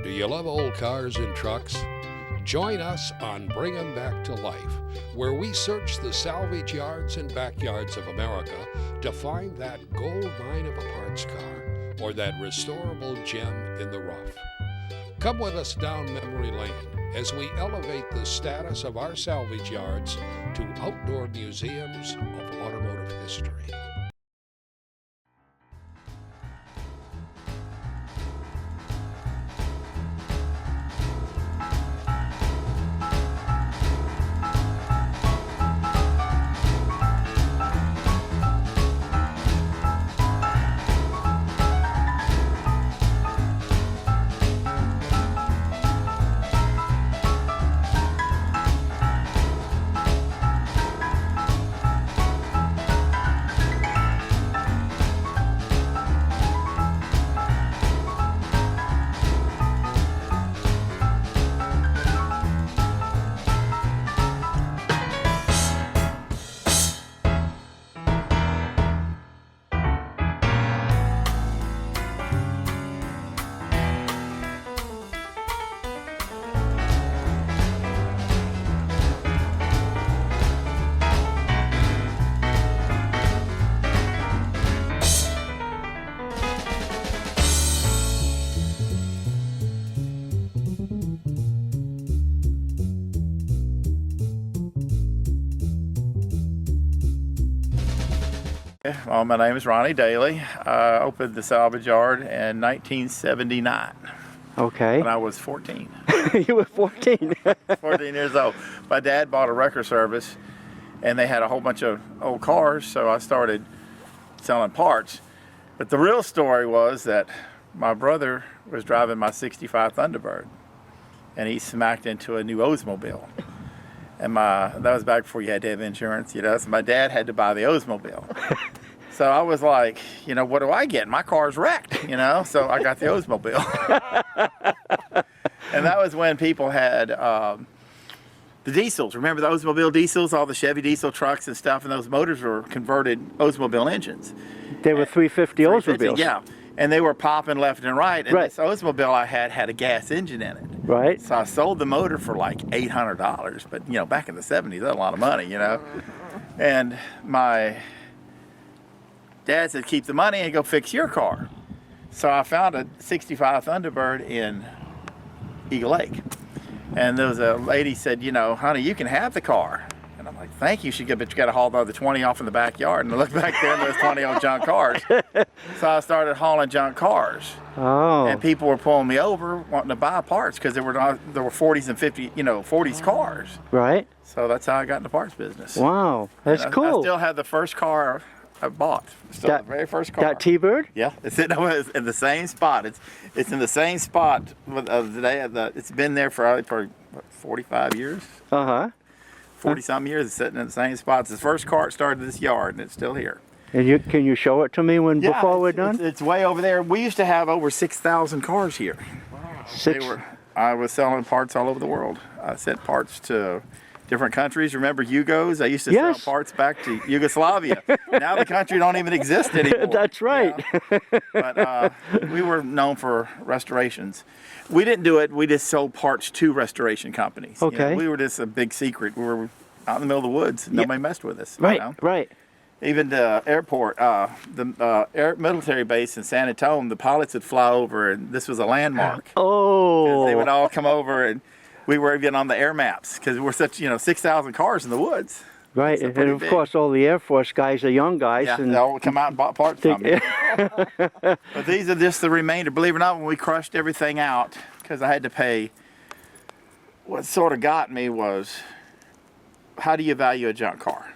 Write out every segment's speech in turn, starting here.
Do you love old cars and trucks? Join us on Bring 'em Back to Life, where we search the salvage yards and backyards of America to find that gold mine of a parts car or that restorable gem in the rough. Come with us down memory lane as we elevate the status of our salvage yards to outdoor museums of automotive history. Well, my name is Ronnie Daley. I opened the salvage yard in 1979 Okay. when I was 14. You were 14. 14 years old. My dad bought a wrecker service and they had a whole bunch of old cars, so I started selling parts. But the real story was that my brother was driving my 65 Thunderbird and he smacked into a new Oldsmobile. And that was back before you had to have insurance, you know, so my dad had to buy the Oldsmobile. So I was like, you know, what do I get? My car's wrecked, you know, so I got the Oldsmobile. And that was when people had the diesels. Remember the Oldsmobile diesels, all the Chevy diesel trucks and stuff, and those motors were converted Oldsmobile engines. They were 350 Oldsmobiles. Yeah, and they were popping left and right. And Right. this Oldsmobile I had a gas engine in it. Right. So I sold the motor for like $800, but you know, back in the 70s, that's a lot of money, you know. And my dad said, keep the money and go fix your car. So I found a 65 Thunderbird in Eagle Lake. And there was a lady said, you know, honey, you can have the car. And I'm like, thank you. She said, but you got to haul the other 20 off in the backyard. And I looked back there and there was 20 old junk cars. So I started hauling junk cars. Oh. And people were pulling me over wanting to buy parts because there were 40s and 50, you know, 40s cars. Right. So that's how I got in the parts business. Wow. That's And cool. I still have the first car I bought. Still the very first car. That T-Bird? Yeah, it's in the same spot. It's in the same spot today. It's been there for 45 years. Uh-huh. 40-some years. It's sitting in the same spot. It's the first car that started this yard, and it's still here. And can you show it to me before we're done? It's way over there. We used to have over 6,000 cars here. Wow. I was selling parts all over the world. I sent parts to different countries. Remember Yugos? I used to Yes. sell parts back to Yugoslavia. Now the country don't even exist anymore. That's right. You know? But we were known for restorations. We didn't do it. We just sold parts to restoration companies. You know, Okay. we were just a big secret. We were out in the middle of the woods. Nobody messed with us. Right, You know? right. Even the airport, the military base in San Antonio, the pilots would fly over, and this was a landmark. Oh. They would all come over, and we were even on the air maps because we're such, 6,000 cars in the woods. Right, So and pretty of big. course all the Air Force guys are young guys. Yeah, And they all come out and bought parts from me. But these are just the remainder. Believe it or not, when we crushed everything out, because I had to pay, what sort of got me was, how do you value a junk car?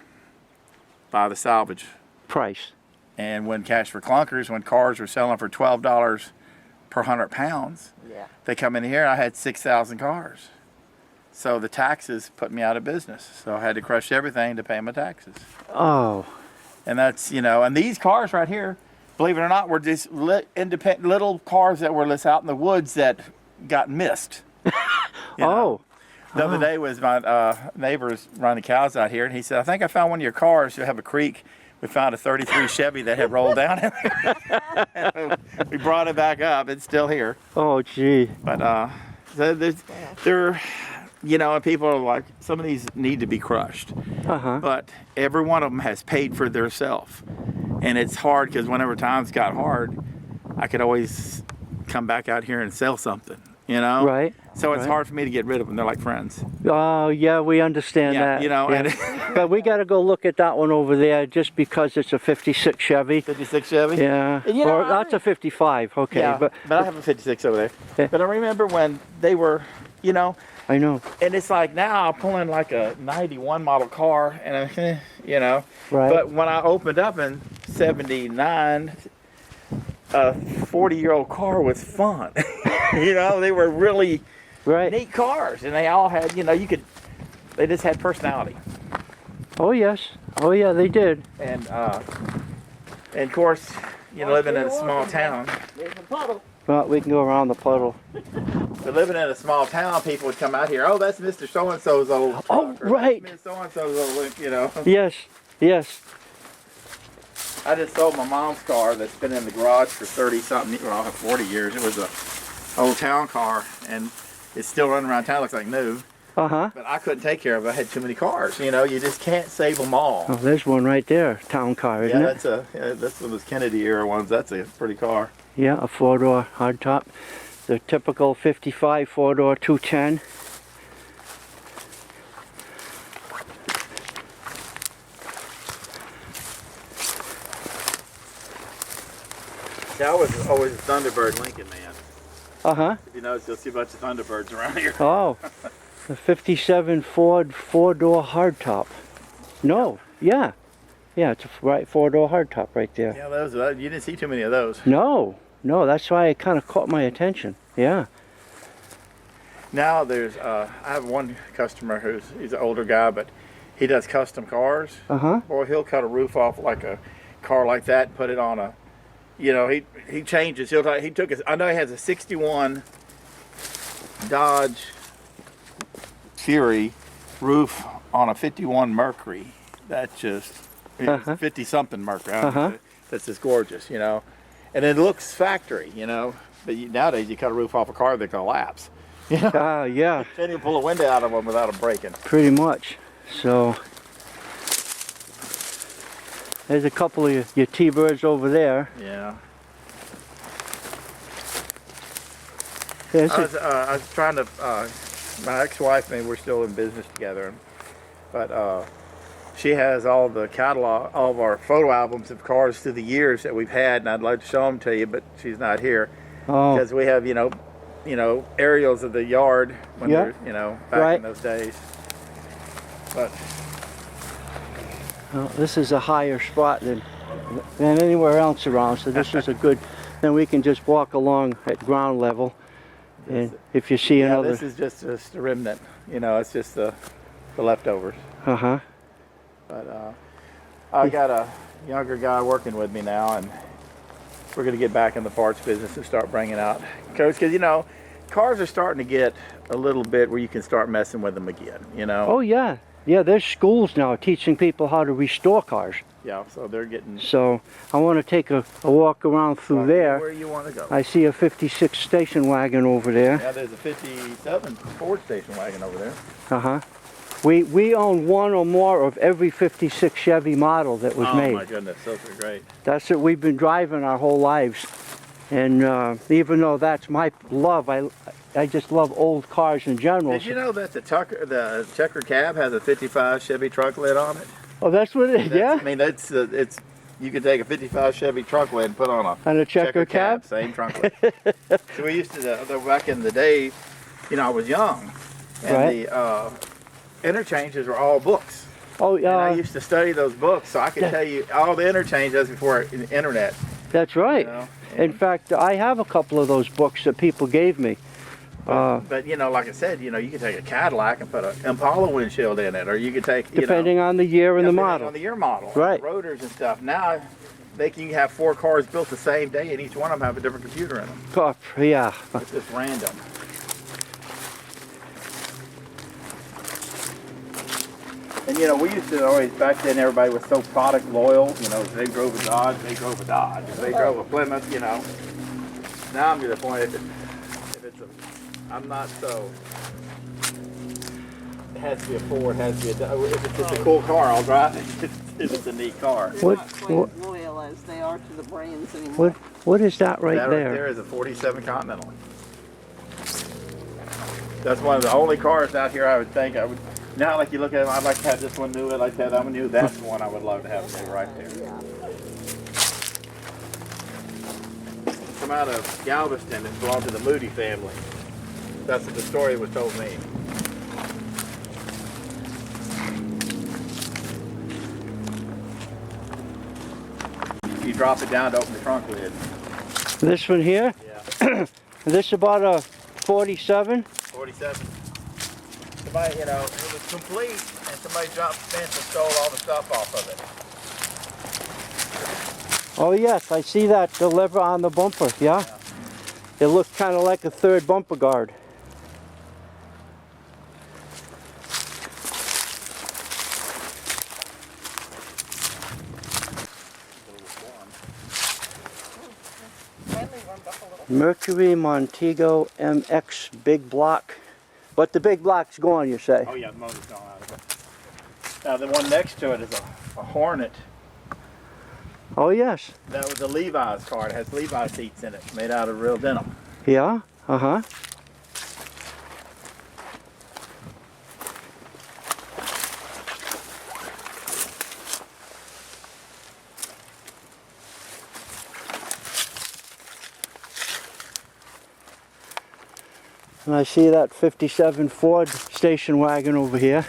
By the salvage. price. And when cash for clunkers, when cars were selling for $12 per 100 pounds, they come in here, I had 6,000 cars. So the taxes put me out of business. So I had to crush everything to pay my taxes. Oh. And that's, and these cars right here, believe it or not, were just independent little cars that were out in the woods that got missed. Oh. The other day was my neighbors running the cows out here, and he said, I think I found one of your cars. You have a creek we found a 33 Chevy that had rolled down. We brought it back up. It's still here. Oh, gee. But they're, you know, and people are like, some of these need to be crushed. Uh-huh. But every one of them has paid for theirself. And it's hard because whenever times got hard, I could always come back out here and sell something, you know? Right. So it's right. hard for me to get rid of them. They're like friends. Oh, yeah, we understand Yeah, that. you know, yeah. But we got to go look at that one over there just because it's a 56 Chevy. 56 Chevy? Yeah. And, you know, or that's a 55. Okay. Yeah, but I have a 56 over there. Yeah. But I remember when they were, you know, I know. and it's like now I'll pull in like a 91 model car and you know. Right. But when I opened up in 79, a 40-year-old car was fun. You know, they were really Right. neat cars, and they all had, you know, they just had personality. Oh, yes. Oh, yeah, they did. And of course, you know, living in a small town. Well, we can go around the puddle. But living in a small town, people would come out here. Oh, that's Mr. So-and-so's old truck. Oh, or right. That's Mr. So-and-so's old, you know. Yes. Yes. I just sold my mom's car that's been in the garage for 30-something, well, 40 years. It was a old town car, and it's still running around town. Looks like new. Uh-huh. But I couldn't take care of it. I had too many cars. You know, you just can't save them all. Oh, there's one right there. Town car, isn't Yeah, it? that's one of those Kennedy era ones. That's a pretty car. Yeah, a four-door hardtop. The typical 55 four-door 210. Yeah, I was always a Thunderbird Lincoln man. Uh-huh. If you notice, you'll see a bunch of Thunderbirds around here. Oh, the 57 Ford four-door hardtop. No, yeah. Yeah, it's a right four-door hardtop right there. Yeah, those you didn't see too many of those. No, that's why it kind of caught my attention. Yeah. Now there's, I have one customer he's an older guy, but he does custom cars. Uh-huh. Boy, he'll cut a roof off like a car like that and put it on a, you know, he changes. He took his, I know he has a 61 Dodge Fury roof on a 51 Mercury. That's just, it's 50-something Mercury. That's just gorgeous, you know. And it looks factory, you know. But nowadays you cut a roof off a car that collapse. You know? Yeah. Can't even pull a window out of them without them breaking. Pretty much. So there's a couple of your T-birds over there. Yeah. There's I was trying to, my ex-wife and me, we're still in business together, but she has all the catalog, all of our photo albums of cars through the years that we've had, and I'd like to show them to you, but she's not here. Oh. Because we have, you know, aerials of the yard when Yeah. they're, you know, back in those days. But Well, this is a higher spot than anywhere else around, so this is a good, then we can just walk along at ground level. And if you see yeah, another... this is just a remnant, you know, it's just the leftovers. Uh-huh. But I got a younger guy working with me now, and we're going to get back in the parts business and start bringing out cars, because, you know, cars are starting to get a little bit where you can start messing with them again, you know. Oh, yeah. Yeah, there's schools now teaching people how to restore cars. Yeah, so they're getting... So I want to take a walk around through there. Where you want to go. I see a 56 station wagon over there. Yeah, there's a 57 Ford station wagon over there. Uh-huh. We own one or more of every 56 Chevy model that was made. Oh my goodness, those are great. That's what we've been driving our whole lives. And even though that's my love, I just love old cars in general. Did you know that the checker cab has a 55 Chevy trunk lid on it? Oh, that's what it is, yeah? I mean, it's you can take a 55 Chevy trunk lid and put on a checker cab? Same trunk lid. So we used to, back in the day, you know, I was young, and the interchanges were all books. Oh, and I used to study those books, so I could tell you all the interchanges before the internet. That's right. You know? In fact, I have a couple of those books that people gave me. But you know, like I said, you know, you could take a Cadillac and put an Impala windshield in it, or you could take, depending on the year and the model. On the year model, right? Rotors and stuff. Now, they can have 4 cars built the same day, and each one of them have a different computer in them. Oh, yeah. It's just random. And you know, we used to always, back then everybody was so product loyal, you know, if they drove a Dodge, they drove a Dodge. If they drove a Plymouth, you know. Now I'm to the point, I'm not so, it has to be a Ford, it has to be if it's just a cool car, I'll drive it. If it's a neat car. They're not quite loyal as they are to the brands anymore. What is that right That there? right there is a 47 Continental. That's one of the only cars out here I would think I would. Now, like you look at them, I'd like to have this one new. I'd like to have that one new. That's the one I would love to have new right there. Yeah. Come out of Galveston and belonged to the Moody family. That's what the story was told me. You drop it down to open the trunk lid. This one here? Yeah. This about a 47? 47. Somebody, you know, it was complete, and somebody jumped the fence and stole all the stuff off of it. Oh yes, I see that, the lever on the bumper, yeah? It looks kind of like a third bumper guard. Mercury Montego MX big block. But the big block's gone, you say? Oh yeah, the motor's gone out of it. Now the one next to it is a Hornet. Oh yes. That was a Levi's car. It has Levi's seats in it, made out of real denim. Yeah? Uh-huh. And I see that 57 Ford station wagon over here.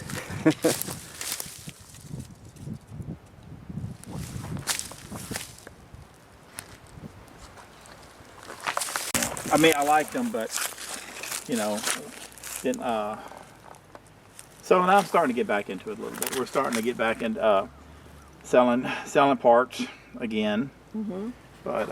I mean, I liked them, but you know, didn't. So now I'm starting to get back into it a little bit. We're starting to get back into selling parts again. Mm-hmm. But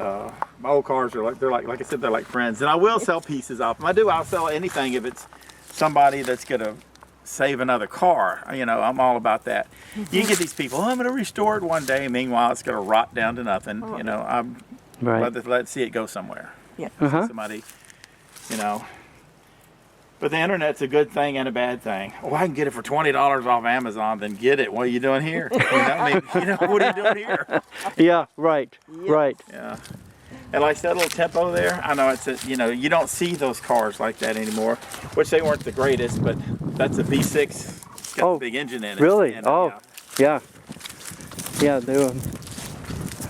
my old cars are like I said, they're like friends. And I will sell pieces off them. I'll sell anything if it's somebody that's gonna save another car. You know, I'm all about that. You can get these people, oh, I'm gonna restore it one day. Meanwhile, it's gonna rot down to nothing. Oh. You know, I'm let's see it go somewhere. Yeah. Uh-huh. Somebody, you know. But the internet's a good thing and a bad thing. Oh, I can get it for $20 off Amazon, then get it. What are you doing here? You know, I mean, you know, what are you doing here? Yeah, right, right. Yeah. And like that little tempo there, I know it's you know, you don't see those cars like that anymore, which they weren't the greatest, but that's a V6. It's got a big engine in it. Really? And, Yeah. Yeah, they were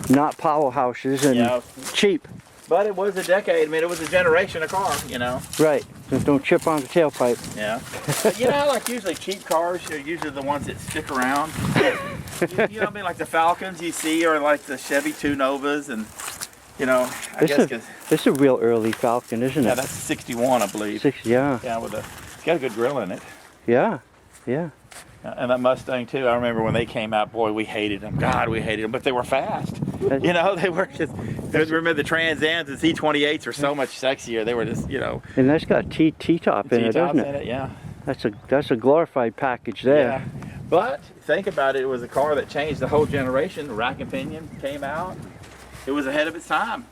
not powerhouses and cheap. But it was a decade. I mean, it was a generation of car, you know. Right. Just don't chip on the tailpipe. Yeah. But you know how like usually cheap cars are usually the ones that stick around? you know what I mean? Like the Falcons you see, or like the Chevy 2 Novas, and you know, I guess because this is a real early Falcon, isn't it? Yeah, that's a 61, I believe. Yeah. Yeah, it's got a good grill in it. Yeah. Yeah. And that Mustang too. I remember when they came out, boy, we hated them. God, we hated them, but they were fast. You know, they were just. Remember the Trans Ams and C28s were so much sexier. They were just, you know. And that's got T-top in it, doesn't it? In it, yeah. That's a glorified package there. Yeah. But think about it. It was a car that changed the whole generation. The rack and pinion came out. It was ahead of its time.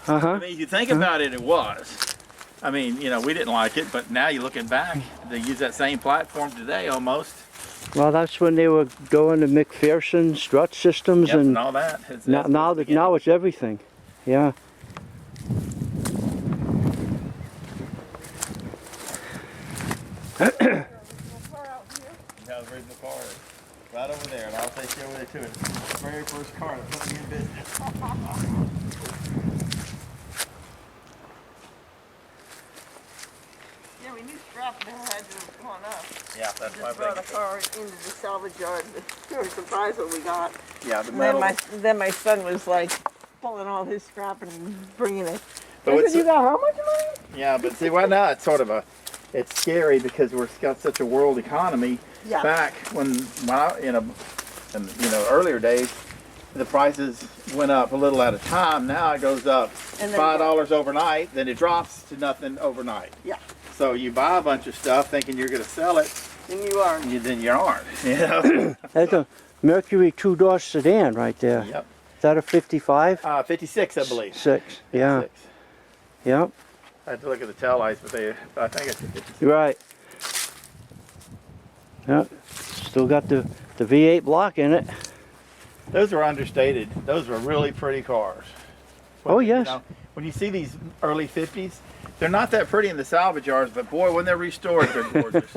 Uh-huh. I mean, if you think about it, it was. I mean, you know, we didn't like it, but now you're looking back, they use that same platform today almost. Well, that's when they were going to McPherson strut systems and all that. Now it's everything. Yeah. That was original car. Right over there, and I'll take you over there too. It's the very first car that put me in business. Yeah, we knew scrap had to have gone up. Yeah, that's We just brought a car into the salvage yard. We were surprised what we got. Yeah, the And metal. then my son was like pulling all his scrap and bringing it. But I said, you got how much money? Yeah, but see, right now it's sort of it's scary because we've got such a world economy. Yeah. Back when I, in earlier days, the prices went up a little at a time. Now it goes up $5 overnight, then it drops to nothing overnight. Yeah. So you buy a bunch of stuff thinking you're going to sell it, And you are. then you aren't. You know? That's a Mercury two-door sedan right there. Yep. Is that a 55? 56, I believe. 6. Yeah. 56. Yep. I had to look at the tail lights, but I think it's 56. You're right. Yep. Still got the V8 block in it. Those were understated. Those were really pretty cars. Oh, yes. You know, when you see these early 50s, they're not that pretty in the salvage yards, but boy, when they're restored, they're gorgeous.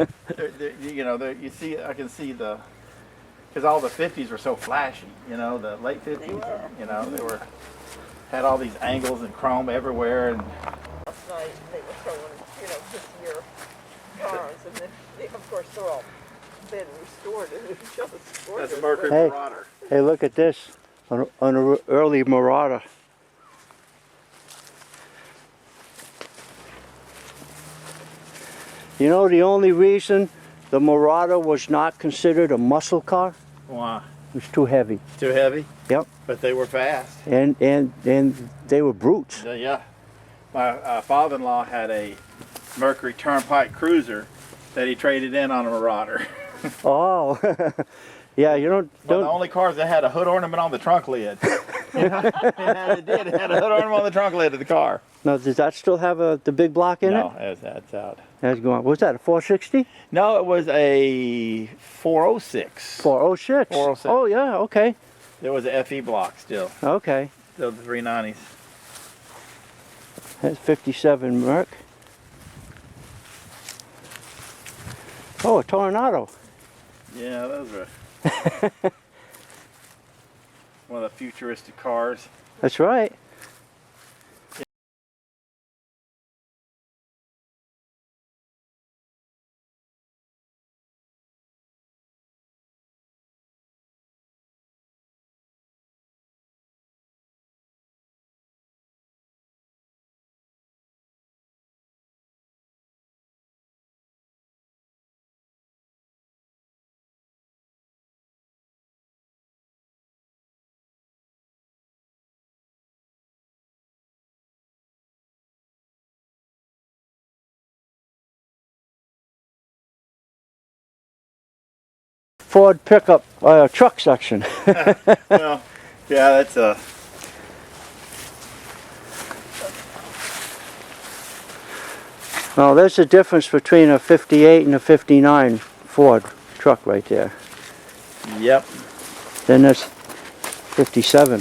You know, you see, I can see because all the 50s were so flashy. You know, the late 50s. You know, had all these angles and chrome everywhere, and Last night they were showing, this year cars, and of course they're all been restored, and it shows gorgeous. that's a Mercury Hey. Marauder. Hey, look at this on an early Marauder. You know the only reason the Marauder was not considered a muscle car? Wow, It was too heavy. too heavy. Yep. But they were fast. And they were brutes. Yeah. My father-in-law had a Mercury Turnpike Cruiser that he traded in on a Marauder. Oh, yeah. You Well, the don't. only cars that had a hood ornament on the trunk lid. It had a hood ornament on the trunk lid of the car. Now, does that still have the big block in No, it? that's out. That's going. What's that? A 460? No, it was a 406. 406. 406. Oh yeah. Okay. There was a FE block still. Okay. Still the 390s. That's 57 Merc. Oh, a Tornado. Yeah, those were one of the futuristic cars. That's right. Ford pickup truck section. Well, yeah, that's a. Now there's a difference between a 58 and a 59 Ford truck right there. Yep. Then there's 57.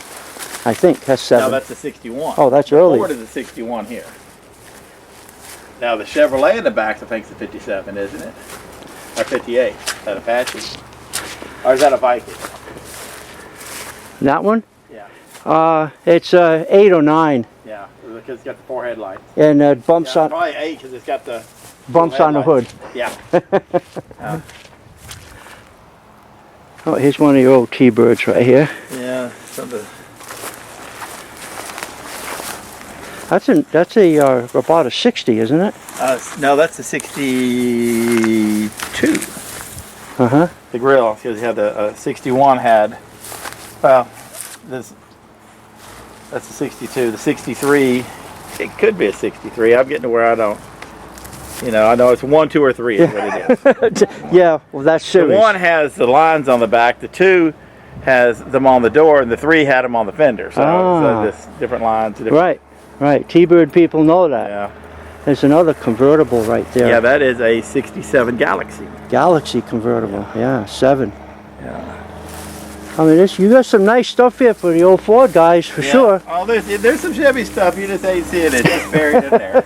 I think that's 7. Now that's a 61. Oh, that's early. Ford is a 61 here. Now the Chevrolet in the back, I think, is a 57, isn't it? Or 58. Is that Apache? Or is that a Viking? That one? Yeah. It's 8 or 9, Yeah, because it's got the 4 headlights. and bumps Yeah, on probably 8 because it's got the bumps on the hood. headlights. Yeah. Oh, here's one of your old T-Birds right here. Yeah. Something. That's about a 60, isn't it? No, that's a 62. Uh huh. The grill, because you had the 61 had. Well, that's a 62. The 63, it could be a 63. I'm getting to where I don't. I know it's 1, 2, or 3 is what it is. Yeah, well that's The serious. 1 has the lines on the back. The 2 has them on the door, and the 3 had them on the fender. So this different lines. Right. T-Bird people know that. Yeah. There's another convertible right there. Yeah, that is a 67 Galaxy. Galaxy convertible. Yeah, 7. Yeah. I mean, you got some nice stuff here for the old Ford guys, for sure. Oh, there's some Chevy stuff you just ain't seeing it. It's buried in there.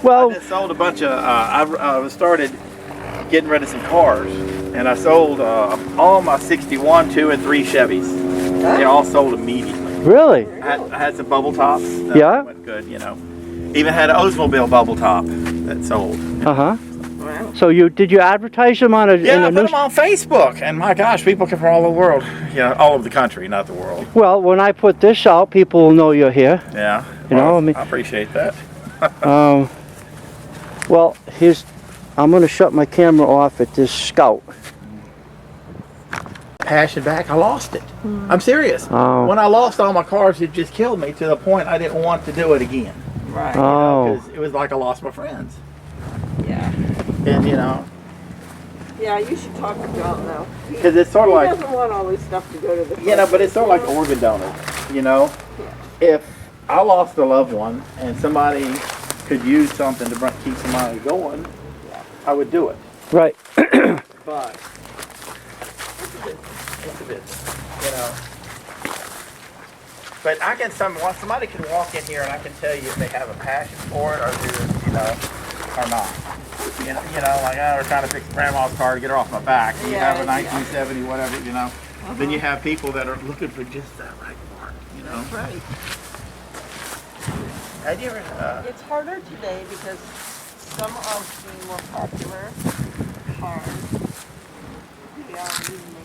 Well, I just sold a bunch of. I started getting rid of some cars, and I sold all my 61, 2, and 3 Chevys. They all sold immediately. really? I had some bubble tops. Yeah. Went good, Even had an Oldsmobile bubble top that sold. Uh-huh. Wow. So did you advertise them on Yeah, in I a put news? them on Facebook, and my gosh, people come from all over the world. All over the country, not the world. Well, when I put this out, people will know you're here. Yeah. I appreciate that. Well, I'm going to shut my camera off at this Scout. Passion back, I lost it. I'm serious. Oh. When I lost all my cars, it just killed me to the point I didn't want to do it again. Right. Oh. Because it was like I lost my friends. Yeah. And Yeah, Yeah, you should talk to John though. Because it's sort of He like, doesn't want all this stuff to go to the. you know, but it's sort of like organ donor. You know, if I lost a loved one and somebody could use something to keep somebody going, I would do it. Right. But it's a business, you know. But I can somebody can walk in here and I can tell you if they have a passion for it or you know, or not. You know, like we're trying to fix grandma's car to get her off my back. You have a 1970 whatever, you know. Then you have people that are looking for just that right part, you know. That's right. Have you ever? It's harder today because some of the more popular cars they are remaking.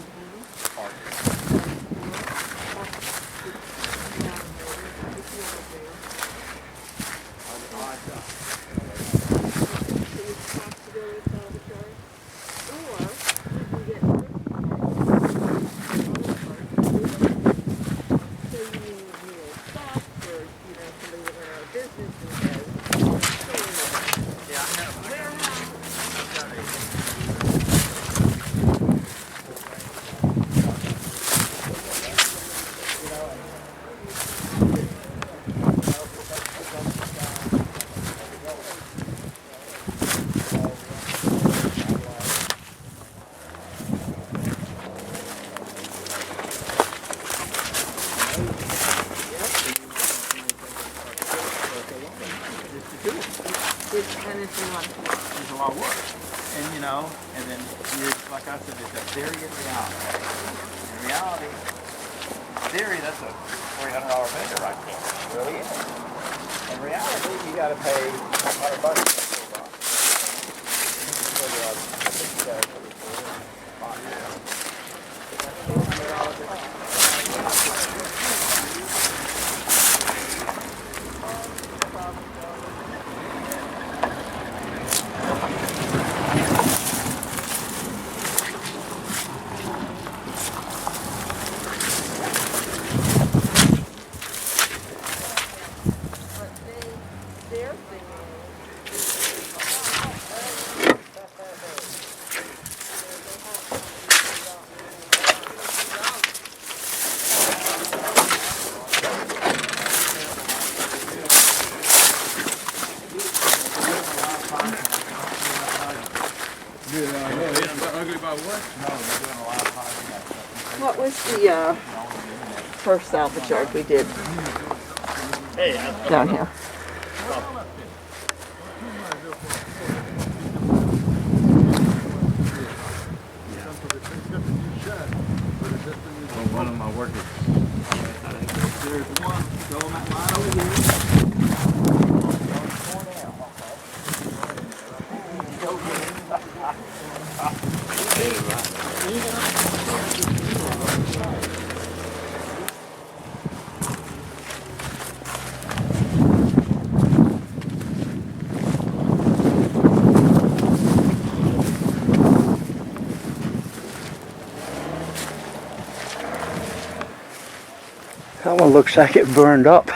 There's a lot of work. And you know, and then you're, like I said, it's a theory and reality. In reality, theory, that's a $300 vendor right there. It really is. In reality, you got to pay $100 What was the first salvage yard we did down here? One of my workers. There's one going that line over here. That one looks like it burned up.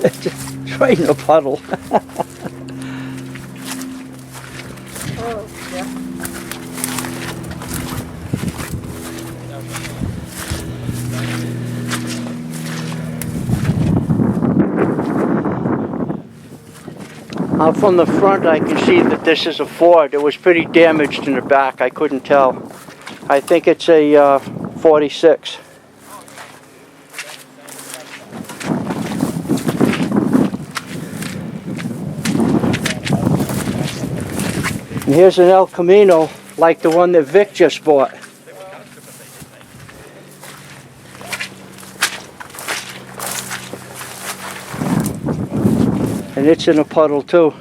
It's just right in a puddle. Oh, yeah. Out from the front I can see that this is a Ford. It was pretty damaged in the back. I couldn't tell. I think it's a 46. And here's an El Camino like the one that Vic just bought. And it's in a puddle too.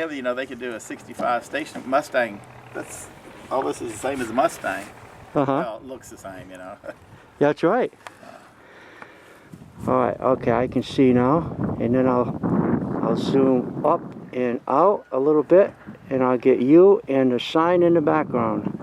downhill, you know, they could do a 65 station Mustang. That's all. This is the same as a Mustang. Well, it looks the same, you know. That's right. All right, okay, I can see now. And then I'll zoom up and out a little bit, and I'll get you and the sign in the background.